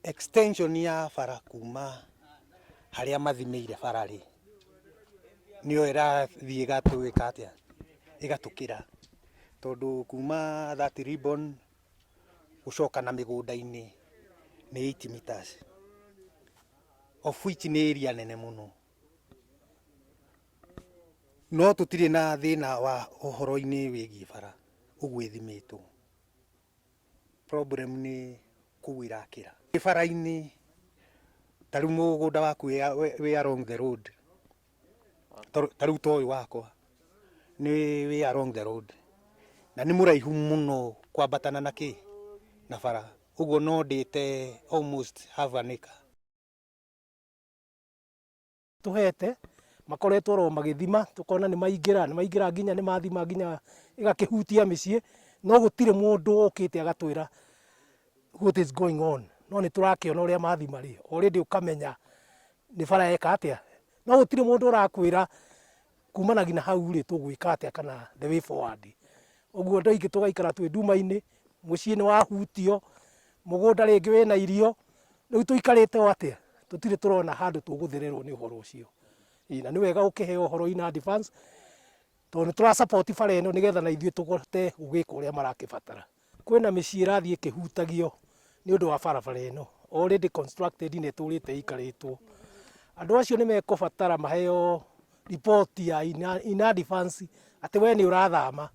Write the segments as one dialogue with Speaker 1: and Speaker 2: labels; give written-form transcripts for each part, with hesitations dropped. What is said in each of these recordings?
Speaker 1: extension ya bara kuma haria mathimeire bara ri niyo irathie gatuika atia igatukira tondu kuma that ribbon gucoka na migunda-ini ni 8 meters of which ni area nene muno no tutire na thina wa uhoro-ini wigi bara uguo ithimitwo problem ni kuwirakira bara-ini tariu mugunda waku we along the road tariu toy wakwa ni we along the road na ni muraihu muno kwambatana na ki na bara uguo no ndite almost half an acre
Speaker 2: tuhete makoretwo ro magithima tukona ni maingira nginya ni mathima nginya igakihutia micii no gutire mundu okite agatwira what is going on no ni turakiona uria mathima ri already ukamenya ni bara eka atia no gutire mundu urakwira kumana gina hau ri tugwika atia kana the way forward uguo ndoingi tugaikara twi nduma-ini mucii ni wahutio mugunda ringi wina irio riu tuikarite o atia tutire turona handu tuguthererwo ni uhoro ucio na ni wega ukiheo uhoro in advance tondu tura support bara ino nigetha na ithue tugote gugika uria marakibatara kwina micii irathie kihutagio ni undu wa barabara ino already constructed ni turite ikaritwo andu acio ni mekubatara maheo report ya in advance ati we ni urathama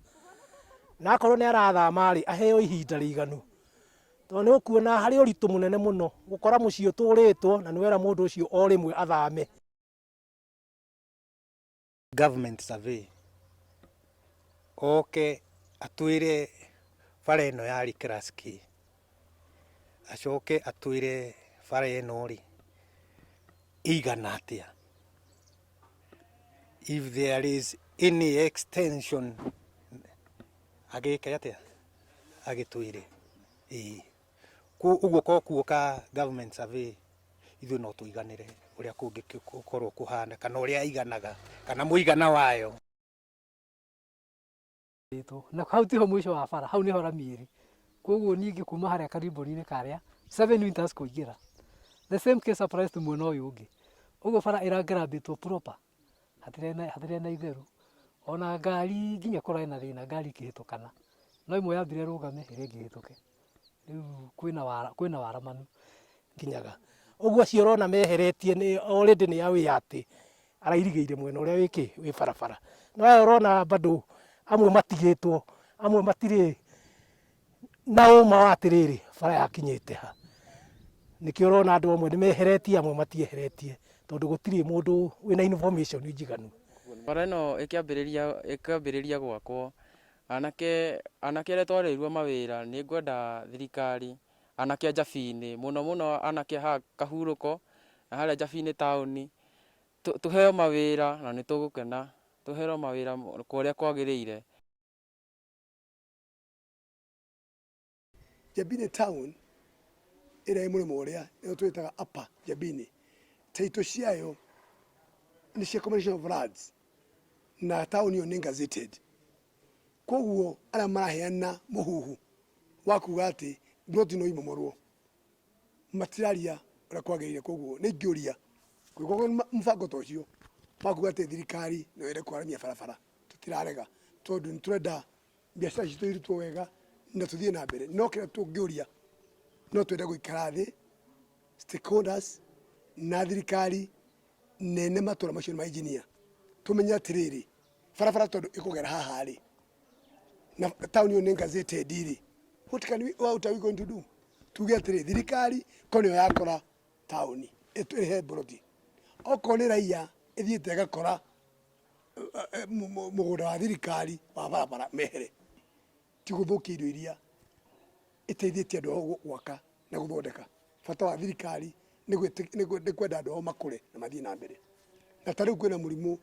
Speaker 2: na akorwo ni arathama ri aheo ihinda riganu tondu ni ukuona hari uritu munene muno gukora mucii uturitwo na ni wera mundu ucio o rimwe athame.
Speaker 1: Government survey oke atwire bara ino yari class K acoke atwire bara ino ri igana atia if there is any extension agike atia agitwire uguo kuoka government survey ithu no tuiganire uria kungikorwo kuhana kana uria iganaga kana muigana wayo
Speaker 3: na hau tiho mwisho wa bara hau niho ramiri koguo ningi kuma haria kariboni-ini karia 7 winters kuingira the same case applies to mwena uyu ungi uguo bara iragrabitwo proper hatire na itheru ona ngari nginya kurai na thina ngari kihitukana no imwe yambire rugame iri ingi hituke riu kwina waramanu
Speaker 2: nginyaga uguo acio urona meheretie ni already ni awi ati arairigeire mwena uria wiki wi barabara no urona bado amwe matigitwo amwe matire na uma wa atiriri bara yakinyite ha nikio urona andu amwe ni meheretie amwe matieheretie tondu gutiri mundu wina information njiganu
Speaker 4: bara ino ikiambiriria gwakwo anake aria twareirwo mawira ni ngwenda thirikari anake Njabi-ini muno anake ha kahuruko na haria Njabi-ini tauni tuheo mawira na ni tugukena tuheo mawira kuria kwagiriire.
Speaker 5: Njabi-ini town ira i murimo uria ni twitaga upper Njabi-ini taito ciayo ni cia combination of lands na town yo ni gazetted koguo aria maraheana muhuhu wa kuga ati growth no imomorwo matiraria ura kwagirire koguo ni ngiuria kwiko mfango tocio makuga ati thirikari no ire kwaramia barabara tutirarega tondu nturenda biacara citu irutwo wega na tuthie na mbere no kira tungiuria no twende guikara thi stakeholders na thirikari nene matura macio ma engineer tumenya atiriri barabara tondu ikugera haha ri na town yo ni gazetted ri what are we going to do tuge atiri thirikari konyo yakora town etuhe brodi okone raia ithiete gakora mugunda wa thirikari wa barabara mehere tiguthukia indo iria iteithĩtie andũ gwaka na guthondeka bata wa thirikari nĩ kwenda andũ makũre na mathiĩ na mbere na tarĩu kwĩna mũrimũ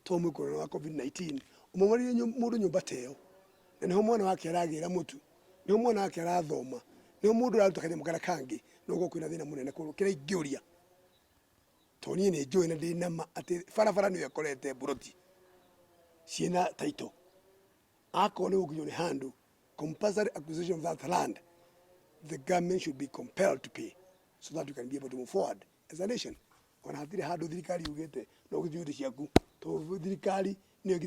Speaker 5: tomwe corona wa COVID-19 ũmomorire mũndũ nyũmba teo na nĩho mwana wake aragĩra mũtu nĩho mwana wake arathoma nĩho mũndũ araruta kanyamũ karĩa kangĩ no gũkũ kwĩna thĩna mũnene kĩrĩa ingĩũria to niĩ nĩ njũĩ na ndĩ nama atĩ barabara nĩyo ĩkorete mburoti ciĩna taito akorwo nĩ gũkinywo nĩ handũ compulsory acquisition of that land the government should be compelled to pay so that we can be able to move forward as a nation. Ona hatire handu thirikari ugite no githio ciaku to thirikari niyo